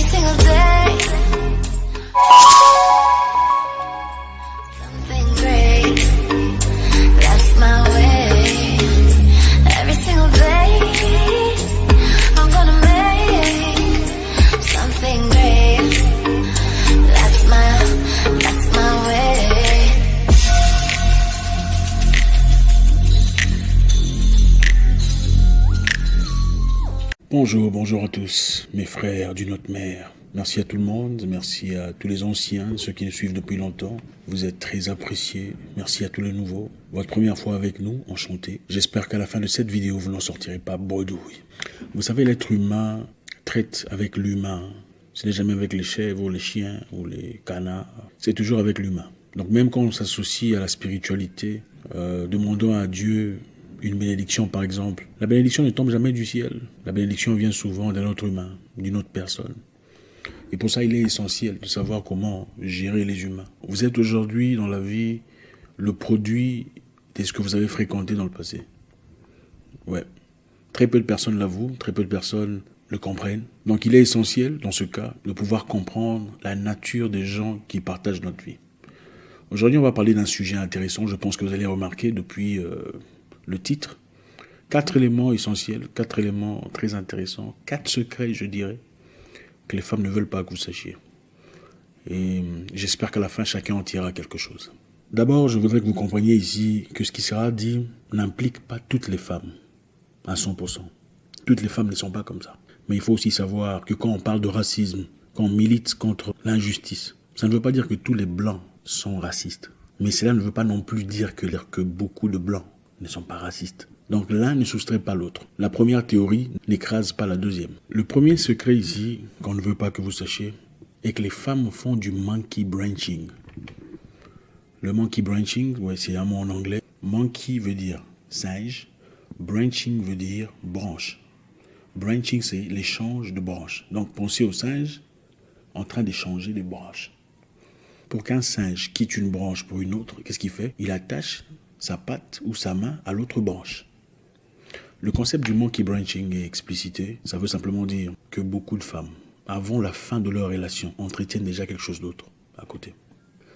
single day. Something great, that's my way. Every single day, I'm gonna make something great. That's my way. Bonjour à tous, mes frères d'une autre mère. Merci à tout le monde, merci à tous les anciens, ceux qui nous suivent depuis longtemps. Vous êtes très appréciés, merci à tous les nouveaux. Votre première fois avec nous, enchanté. J'espère qu'à la fin de cette vidéo, vous n'en sortirez pas bredouille. Vous savez, l'être humain traite avec l'humain. Ce n'est jamais avec les chèvres ou les chiens ou les canards, c'est toujours avec l'humain. Donc même quand on s'associe à la spiritualité, demandons à Dieu une bénédiction par exemple. La bénédiction ne tombe jamais du ciel. La bénédiction vient souvent d'un autre humain, d'une autre personne. Et pour ça, il est essentiel de savoir comment gérer les humains. Vous êtes aujourd'hui dans la vie le produit de ce que vous avez fréquenté dans le passé. Ouais. Très peu de personnes l'avouent, très peu de personnes le comprennent. Donc il est essentiel, dans ce cas, de pouvoir comprendre la nature des gens qui partagent notre vie. Aujourd'hui, on va parler d'un sujet intéressant. Je pense que vous allez remarquer depuis le titre. 4 éléments essentiels, 4 éléments très intéressants, 4 secrets, je dirais, que les femmes ne veulent pas que vous sachiez. Et j'espère qu'à la fin, chacun en tirera quelque chose. D'abord, je voudrais que vous compreniez ici que ce qui sera dit n'implique pas toutes les femmes, à 100%. Toutes les femmes ne sont pas comme ça. Mais il faut aussi savoir que quand on parle de racisme, quand on milite contre l'injustice, ça ne veut pas dire que tous les blancs sont racistes. Mais cela ne veut pas non plus dire que beaucoup de blancs ne sont pas racistes. Donc l'un ne soustrait pas l'autre. La première théorie n'écrase pas la deuxième. Le premier secret ici, qu'on ne veut pas que vous sachiez, est que les femmes font du monkey branching. Le monkey branching, ouais, c'est un mot en anglais. Monkey veut dire singe, branching veut dire branche. Branching, c'est l'échange de branches. Donc pensez au singe en train d'échanger des branches. Pour qu'un singe quitte une branche pour une autre, qu'est-ce qu'il fait? Il attache sa patte ou sa main à l'autre branche. Le concept du monkey branching est explicité. Ça veut simplement dire que beaucoup de femmes, avant la fin de leur relation, entretiennent déjà quelque chose d'autre à côté.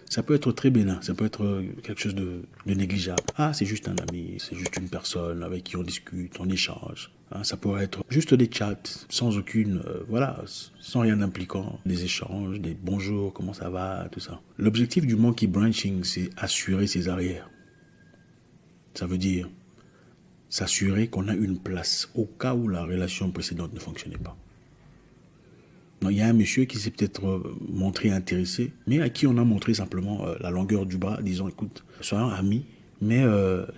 Ça peut être très bénin, ça peut être quelque chose de négligeable. Ah, c'est juste un ami, c'est juste une personne avec qui on discute, on échange. Ça pourrait être juste des chats, sans aucune, sans rien d'impliquant. Des échanges, des bonjours, comment ça va, tout ça. L'objectif du monkey branching, c'est assurer ses arrières. Ça veut dire s'assurer qu'on a une place au cas où la relation précédente ne fonctionnait pas. Il y a un monsieur qui s'est peut-être montré intéressé, mais à qui on a montré simplement la longueur du bras, disant écoute, soyons amis, mais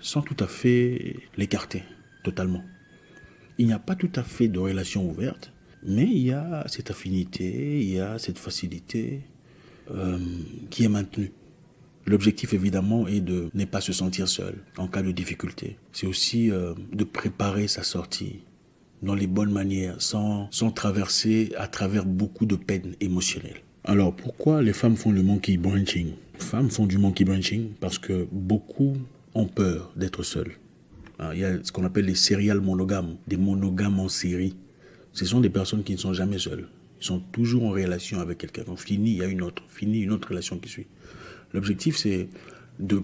sans tout à fait l'écarter totalement. Il n'y a pas tout à fait de relation ouverte, mais il y a cette affinité, il y a cette facilité qui est maintenue. L'objectif, évidemment, est de ne pas se sentir seul en cas de difficulté. C'est aussi de préparer sa sortie dans les bonnes manières, sans traverser à travers beaucoup de peines émotionnelles. Alors, pourquoi les femmes font le monkey branching? Les femmes font du monkey branching parce que beaucoup ont peur d'être seules. Il y a ce qu'on appelle les serial monogames, des monogames en série. Ce sont des personnes qui ne sont jamais seules. Ils sont toujours en relation avec quelqu'un. Quand fini, il y a une autre relation qui suit. L'objectif, c'est de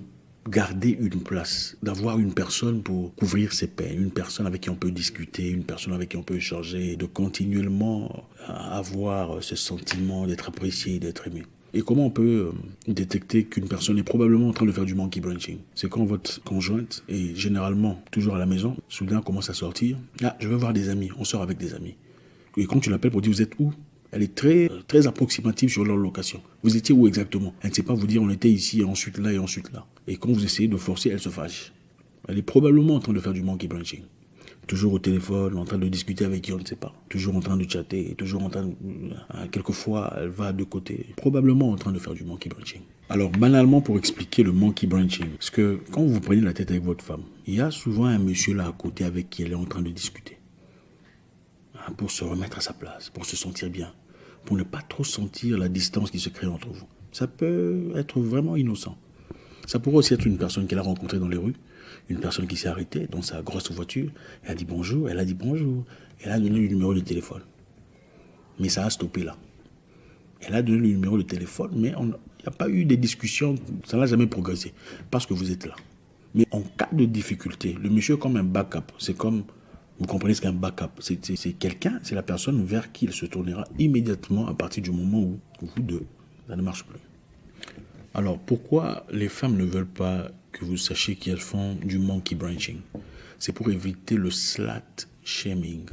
garder une place, d'avoir une personne pour couvrir ses peines, une personne avec qui on peut discuter, une personne avec qui on peut échanger, de continuellement avoir ce sentiment d'être apprécié, d'être aimé. Et comment on peut détecter qu'une personne est probablement en train de faire du monkey branching? C'est quand votre conjointe est généralement toujours à la maison, soudain commence à sortir. Ah, je veux voir des amis, on sort avec des amis. Et quand tu l'appelles pour dire vous êtes où? Elle est très approximative sur leur location. Vous étiez où exactement? Elle ne sait pas vous dire on était ici, et ensuite là et ensuite là. Et quand vous essayez de forcer, elle se fâche. Elle est probablement en train de faire du monkey branching. Toujours au téléphone, en train de discuter avec qui on ne sait pas. Toujours en train de chatter, toujours en train de... Quelquefois, elle va de côté. Probablement en train de faire du monkey branching. Alors, banalement, pour expliquer le monkey branching, parce que quand vous prenez la tête avec votre femme, il y a souvent un monsieur là à côté avec qui elle est en train de discuter. Pour se remettre à sa place, pour se sentir bien, pour ne pas trop sentir la distance qui se crée entre vous. Ça peut être vraiment innocent. Ça pourrait aussi être une personne qu'elle a rencontrée dans les rues, une personne qui s'est arrêtée dans sa grosse voiture, elle a dit bonjour, elle a donné le numéro de téléphone. Mais ça a stoppé là. Elle a donné le numéro de téléphone, mais il n'y a pas eu des discussions, ça n'a jamais progressé, parce que vous êtes là. Mais en cas de difficulté, le monsieur est comme un backup. C'est comme, vous comprenez ce qu'est un backup. C'est quelqu'un, c'est la personne vers qui il se tournera immédiatement à partir du moment où vous deux, ça ne marche plus. Alors, pourquoi les femmes ne veulent pas que vous sachiez qu'elles font du monkey branching? C'est pour éviter le slut shaming.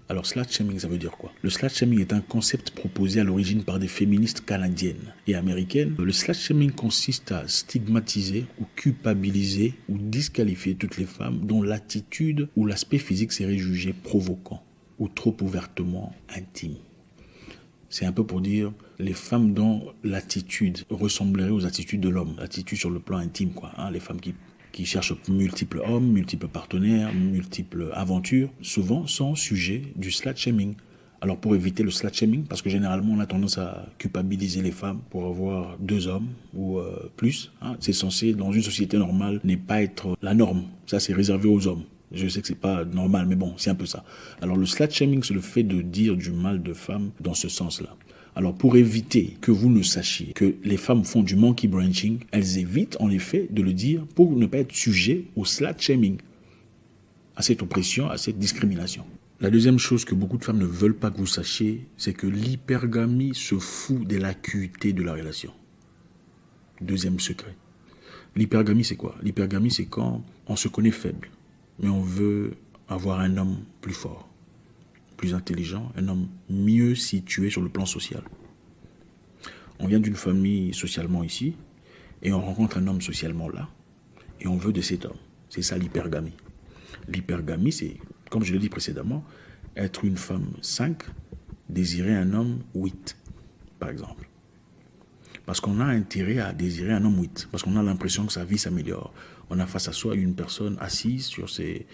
Alors, slut shaming, ça veut dire quoi? Le slut shaming est un concept proposé à l'origine par des féministes canadiennes et américaines. Le slut shaming consiste à stigmatiser ou culpabiliser ou disqualifier toutes les femmes dont l'attitude ou l'aspect physique serait jugé provoquant ou trop ouvertement intime. C'est un peu pour dire les femmes dont l'attitude ressemblerait aux attitudes de l'homme, l'attitude sur le plan intime, quoi. Hein, les femmes qui cherchent multiples hommes, multiples partenaires, multiples aventures, souvent sont sujets du slut shaming. Alors pour éviter le slut shaming, parce que généralement on a tendance à culpabiliser les femmes pour avoir 2 hommes ou plus, hein, c'est censé, dans une société normale, n'est pas être la norme. Ça c'est réservé aux hommes. Je sais que c'est pas normal, mais bon, c'est un peu ça. Alors le slut shaming, c'est le fait de dire du mal de femmes dans ce sens-là. Alors pour éviter que vous ne sachiez que les femmes font du monkey branching, elles évitent en effet de le dire pour ne pas être sujet au slut shaming, à cette oppression, à cette discrimination. La deuxième chose que beaucoup de femmes ne veulent pas que vous sachiez, c'est que l'hypergamie se fout de l'acuité de la relation. Deuxième secret. L'hypergamie, c'est quoi? L'hypergamie, c'est quand on se connaît faible, mais on veut avoir un homme plus fort, plus intelligent, un homme mieux situé sur le plan social. On vient d'une famille socialement ici, et on rencontre un homme socialement là, et on veut de cet homme. C'est ça l'hypergamie. L'hypergamie, c'est, comme je l'ai dit précédemment, être une femme 5, désirer un homme 8, par exemple. Parce qu'on a intérêt à désirer un homme 8, parce qu'on a l'impression que sa vie s'améliore. On a face à soi une personne assise sur ses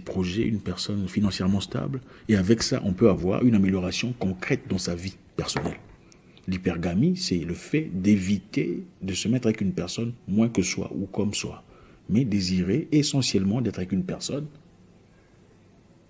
projets, une personne financièrement stable, et avec ça, on peut avoir une amélioration concrète dans sa vie personnelle. L'hypergamie, c'est le fait d'éviter de se mettre avec une personne moins que soi ou comme soi, mais désirer essentiellement d'être avec une personne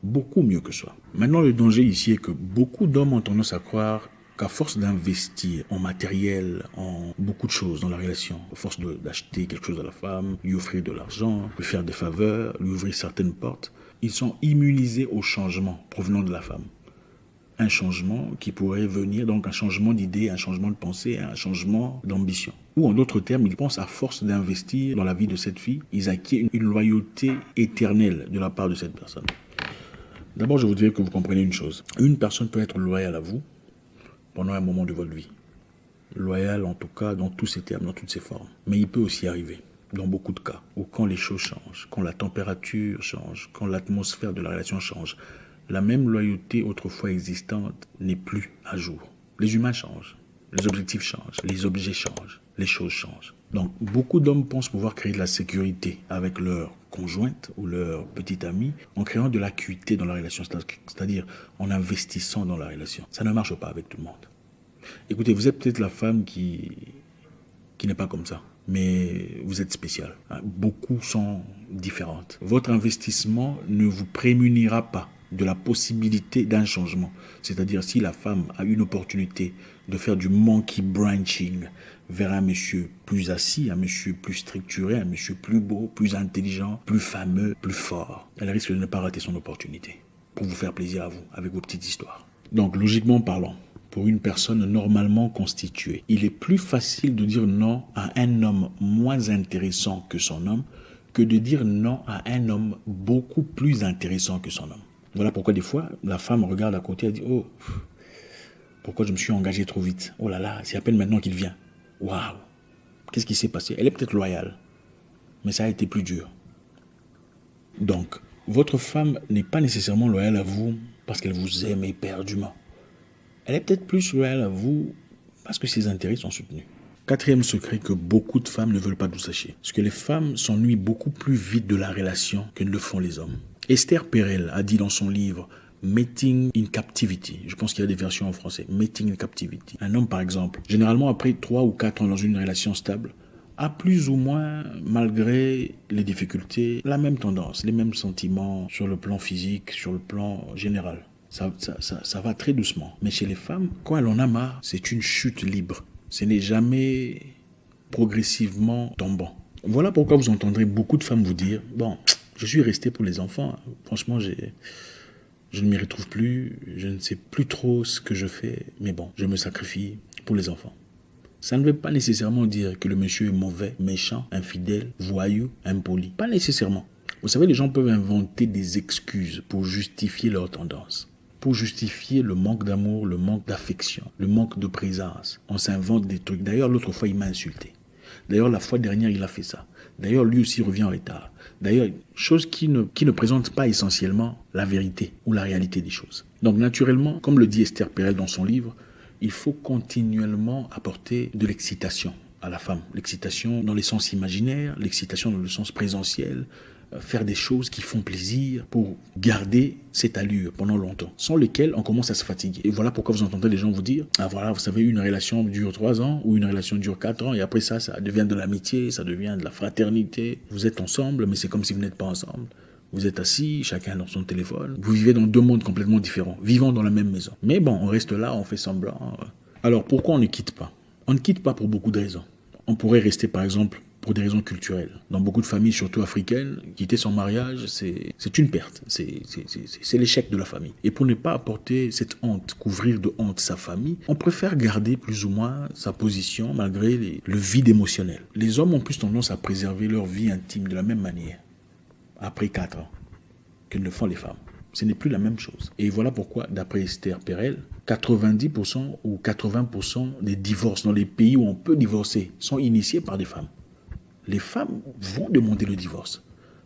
beaucoup mieux que soi. Maintenant, le danger ici est que beaucoup d'hommes ont tendance à croire qu'à force d'investir en matériel, en beaucoup de choses dans la relation, à force d'acheter quelque chose à la femme, lui offrir de l'argent, lui faire des faveurs, lui ouvrir certaines portes, ils sont immunisés au changement provenant de la femme. Un changement qui pourrait venir, donc un changement d'idée, un changement de pensée, un changement d'ambition. Ou en d'autres termes, ils pensent à force d'investir dans la vie de cette fille, ils acquièrent une loyauté éternelle de la part de cette personne. D'abord, je voudrais que vous compreniez une chose. Une personne peut être loyale à vous pendant un moment de votre vie. Loyal en tout cas dans tous ses termes, dans toutes ses formes. Mais il peut aussi arriver, dans beaucoup de cas, où quand les choses changent, quand la température change, quand l'atmosphère de la relation change, la même loyauté autrefois existante n'est plus à jour. Les humains changent, les objectifs changent, les objets changent, les choses changent. Donc beaucoup d'hommes pensent pouvoir créer de la sécurité avec leur conjointe ou leur petite amie en créant de l'acuité dans la relation, c'est-à-dire en investissant dans la relation. Ça ne marche pas avec tout le monde. Écoutez, vous êtes peut-être la femme qui n'est pas comme ça, mais vous êtes spéciale. Beaucoup sont différentes. Votre investissement ne vous prémunira pas de la possibilité d'un changement. C'est-à-dire si la femme a une opportunité de faire du monkey branching vers un monsieur plus assis, un monsieur plus structuré, un monsieur plus beau, plus intelligent, plus fameux, plus fort, elle risque de ne pas rater son opportunité pour vous faire plaisir à vous, avec vos petites histoires. Donc, logiquement parlant, pour une personne normalement constituée, il est plus facile de dire non à un homme moins intéressant que son homme que de dire non à un homme beaucoup plus intéressant que son homme. Voilà pourquoi des fois, la femme regarde à côté et dit « Oh, pourquoi je me suis engagé trop vite? Oh là là, c'est à peine maintenant qu'il vient. Waouh, qu'est-ce qui s'est passé ?» Elle est peut-être loyale, mais ça a été plus dur. Donc, votre femme n'est pas nécessairement loyale à vous parce qu'elle vous aime éperdument. Elle est peut-être plus loyale à vous parce que ses intérêts sont soutenus. Quatrième secret que beaucoup de femmes ne veulent pas que vous sachiez, c'est que les femmes s'ennuient beaucoup plus vite de la relation que ne le font les hommes. Esther Perel a dit dans son livre Mating in Captivity, je pense qu'il y a des versions en français, Mating in Captivity. Un homme par exemple, généralement après 3 ou 4 ans dans une relation stable, a plus ou moins, malgré les difficultés, la même tendance, les mêmes sentiments sur le plan physique, sur le plan général. ça va très doucement. Mais chez les femmes, quand elles en a marre, c'est une chute libre. Ce n'est jamais progressivement tombant. Voilà pourquoi vous entendrez beaucoup de femmes vous dire « Bon, je suis resté pour les enfants. Franchement, je ne m'y retrouve plus. Je ne sais plus trop ce que je fais. Mais bon, je me sacrifie pour les enfants. » Ça ne veut pas nécessairement dire que le monsieur est mauvais, méchant, infidèle, voyou, impoli. Pas nécessairement. Vous savez, les gens peuvent inventer des excuses pour justifier leur tendance. Pour justifier le manque d'amour, le manque d'affection, le manque de présence. On s'invente des trucs. D'ailleurs, l'autre fois, il m'a insulté. D'ailleurs, la fois dernière, il a fait ça. D'ailleurs, lui aussi revient en retard. D'ailleurs, chose qui ne présente pas essentiellement la vérité ou la réalité des choses. Donc, naturellement, comme le dit Esther Perel dans son livre, il faut continuellement apporter de l'excitation à la femme. L'excitation dans le sens imaginaire, l'excitation dans le sens présentiel, faire des choses qui font plaisir pour garder cette allure pendant longtemps, sans lesquelles on commence à se fatiguer. Et voilà pourquoi vous entendez les gens vous dire « Ah voilà, vous savez, une relation dure 3 ans ou une relation dure 4 ans et après ça devient de l'amitié, ça devient de la fraternité. Vous êtes ensemble, mais c'est comme si vous n'êtes pas ensemble. Vous êtes assis, chacun dans son téléphone. Vous vivez dans 2 mondes complètement différents, vivant dans la même maison. Mais bon, on reste là, on fait semblant. Alors pourquoi on ne quitte pas? On ne quitte pas pour beaucoup de raisons. On pourrait rester par exemple pour des raisons culturelles. Dans beaucoup de familles, surtout africaines, quitter son mariage, c'est une perte. C'est l'échec de la famille. Et pour ne pas apporter cette honte, couvrir de honte sa famille, on préfère garder plus ou moins sa position malgré le vide émotionnel. Les hommes ont plus tendance à préserver leur vie intime de la même manière, après 4 ans, que ne le font les femmes. Ce n'est plus la même chose. Et voilà pourquoi, d'après Esther Perel, 90% ou 80% des divorces dans les pays où on peut divorcer sont initiés par des femmes. Les femmes vont demander le divorce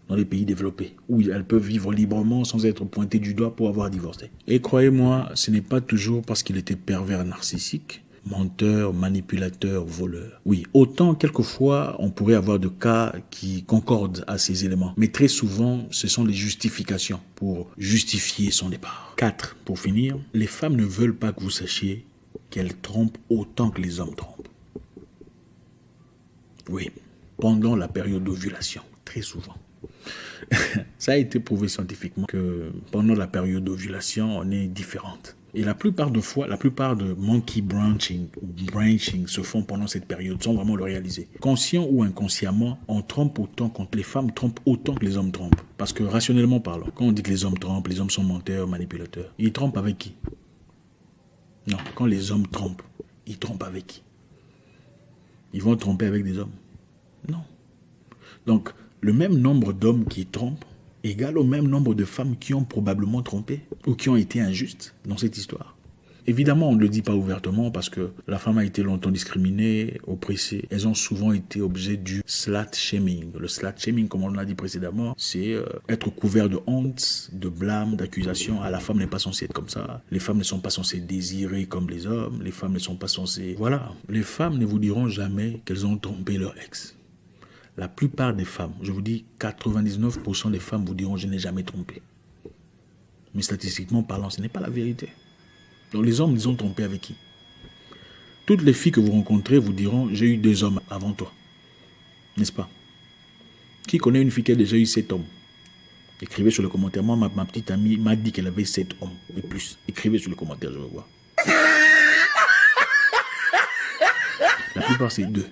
dans les pays développés, où elles peuvent vivre librement sans être pointées du doigt pour avoir divorcé. Et croyez-moi, ce n'est pas toujours parce qu'il était pervers narcissique, menteur, manipulateur, voleur. Oui, autant quelquefois on pourrait avoir de cas qui concordent à ces éléments, mais très souvent ce sont les justifications pour justifier son départ. 4. Pour finir, les femmes ne veulent pas que vous sachiez qu'elles trompent autant que les hommes trompent. Oui, pendant la période d'ovulation, très souvent. Ça a été prouvé scientifiquement que pendant la période d'ovulation, on est différente. Et la plupart de monkey branching se font pendant cette période sans vraiment le réaliser. Conscient ou inconsciemment, on trompe autant quand les femmes trompent autant que les hommes trompent. Parce que rationnellement parlant, quand on dit que les hommes trompent, les hommes sont menteurs, manipulateurs, ils trompent avec qui? Non, quand les hommes trompent, ils trompent avec qui? Ils vont tromper avec des hommes? Non. Donc, le même nombre d'hommes qui trompent égale au même nombre de femmes qui ont probablement trompé ou qui ont été injustes dans cette histoire. Évidemment, on ne le dit pas ouvertement parce que la femme a été longtemps discriminée, oppressée. Elles ont souvent été objet du slut shaming. Le slut shaming, comme on l'a dit précédemment, c'est être couvert de honte, de blâme, d'accusation. Ah, la femme n'est pas censée être comme ça. Les femmes ne sont pas censées désirer comme les hommes. Les femmes ne sont pas censées... Voilà. Les femmes ne vous diront jamais qu'elles ont trompé leur ex. La plupart des femmes, je vous dis 99% des femmes vous diront « je n'ai jamais trompé ». Mais statistiquement parlant, ce n'est pas la vérité. Donc les hommes, ils ont trompé avec qui? Toutes les filles que vous rencontrez vous diront « j'ai eu 2 hommes avant toi ». N'est-ce pas? Qui connaît une fille qui a déjà eu 7 hommes? Écrivez sur le commentaire. Moi, ma petite amie m'a dit qu'elle avait 7 hommes et plus. Écrivez sur le commentaire, je veux voir. La plupart, c'est 2.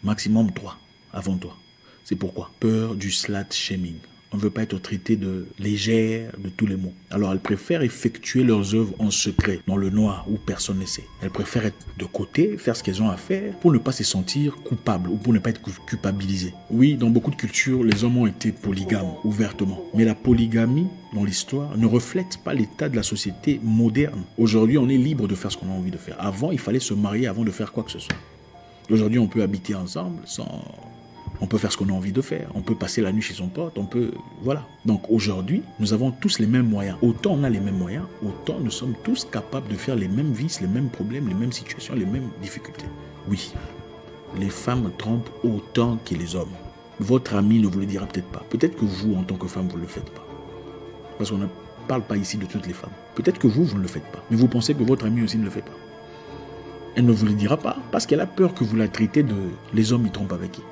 Maximum 3. Avant toi. C'est pourquoi? Peur du slut shaming. On ne veut pas être traité de légère de tous les mots. Alors elles préfèrent effectuer leurs œuvres en secret, dans le noir, où personne ne sait. Elles préfèrent être de côté, faire ce qu'elles ont à faire, pour ne pas se sentir coupables ou pour ne pas être culpabilisées. Oui, dans beaucoup de cultures, les hommes ont été polygames, ouvertement. Mais la polygamie, dans l'histoire, ne reflète pas l'état de la société moderne. Aujourd'hui, on est libre de faire ce qu'on a envie de faire. Avant, il fallait se marier avant de faire quoi que ce soit. Aujourd'hui, on peut habiter ensemble sans... On peut faire ce qu'on a envie de faire. On peut passer la nuit chez son pote. On peut... Voilà. Donc aujourd'hui, nous avons tous les mêmes moyens. Autant on a les mêmes moyens, autant nous sommes tous capables de faire les mêmes vices, les mêmes problèmes, les mêmes situations, les mêmes difficultés. Oui, les femmes trompent autant que les hommes. Votre ami ne vous le dira peut-être pas. Peut-être que vous, en tant que femme, vous ne le faites pas. Parce qu'on ne parle pas ici de toutes les femmes. Peut-être que vous ne le faites pas. Mais vous pensez que votre ami aussi ne le fait pas. Elle ne vous le dira pas parce qu'elle a peur que vous la traitez de... Les hommes, ils trompent avec qui?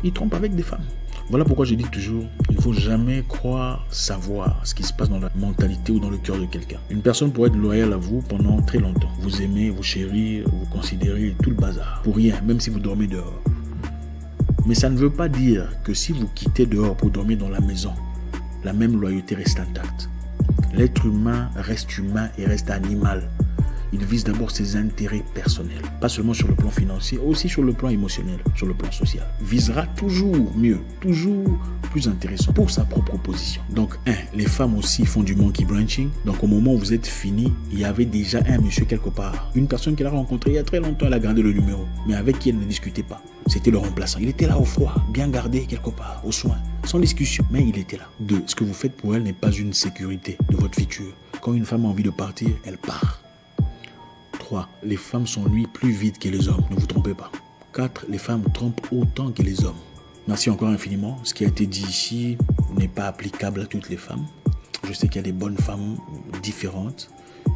Ils trompent avec des femmes. Voilà pourquoi je dis toujours, il ne faut jamais croire savoir ce qui se passe dans la mentalité ou dans le cœur de quelqu'un. Une personne pourrait être loyale à vous pendant très longtemps. Vous aimez, vous chérir, vous considérez tout le bazar. Pour rien, même si vous dormez dehors. Mais ça ne veut pas dire que si vous quittez dehors pour dormir dans la maison, la même loyauté reste intacte. L'être humain et reste animal. Il vise d'abord ses intérêts personnels, pas seulement sur le plan financier, aussi sur le plan émotionnel, sur le plan social. Visera toujours mieux, toujours plus intéressant pour sa propre position. Donc, les femmes aussi font du monkey branching. Donc, au moment où vous êtes fini, il y avait déjà un monsieur quelque part. Une personne qu'elle a rencontrée il y a très longtemps, elle a gardé le numéro, mais avec qui elle ne discutait pas. C'était le remplaçant. Il était là au froid, bien gardé quelque part, au soin, sans discussion, mais il était là. 2. Ce que vous faites pour elle n'est pas une sécurité de votre futur. Quand une femme a envie de partir, elle part. 3. Les femmes sont plus vides que les hommes. Ne vous trompez pas. 4. Les femmes trompent autant que les hommes. Merci encore infiniment. Ce qui a été dit ici n'est pas applicable à toutes les femmes. Je sais qu'il y a des bonnes femmes différentes,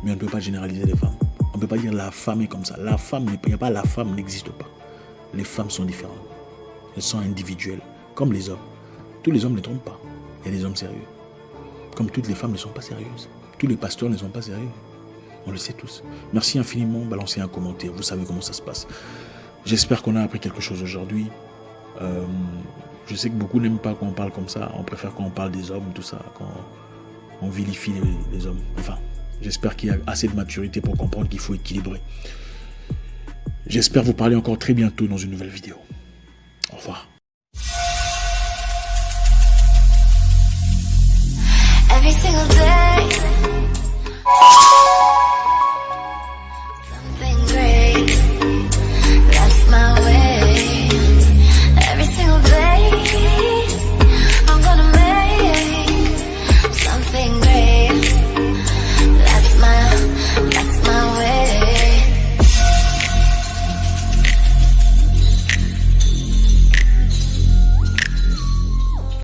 mais on ne peut pas généraliser les femmes. On ne peut pas dire la femme est comme ça. La femme, il n'y a pas la femme n'existe pas. Les femmes sont différentes. Elles sont individuelles, comme les hommes. Tous les hommes ne trompent pas. Il y a des hommes sérieux. Comme toutes les femmes ne sont pas sérieuses. Tous les pasteurs ne sont pas sérieux. On le sait tous. Merci infiniment. Balancez un commentaire. Vous savez comment ça se passe. J'espère qu'on a appris quelque chose aujourd'hui. Je sais que beaucoup n'aiment pas quand on parle comme ça. On préfère quand on parle des hommes, tout ça. Quand on vilifie les hommes. Enfin, j'espère qu'il y a assez de maturité pour comprendre qu'il faut équilibrer. J'espère vous parler encore très bientôt dans une nouvelle vidéo. Au revoir. Every single day.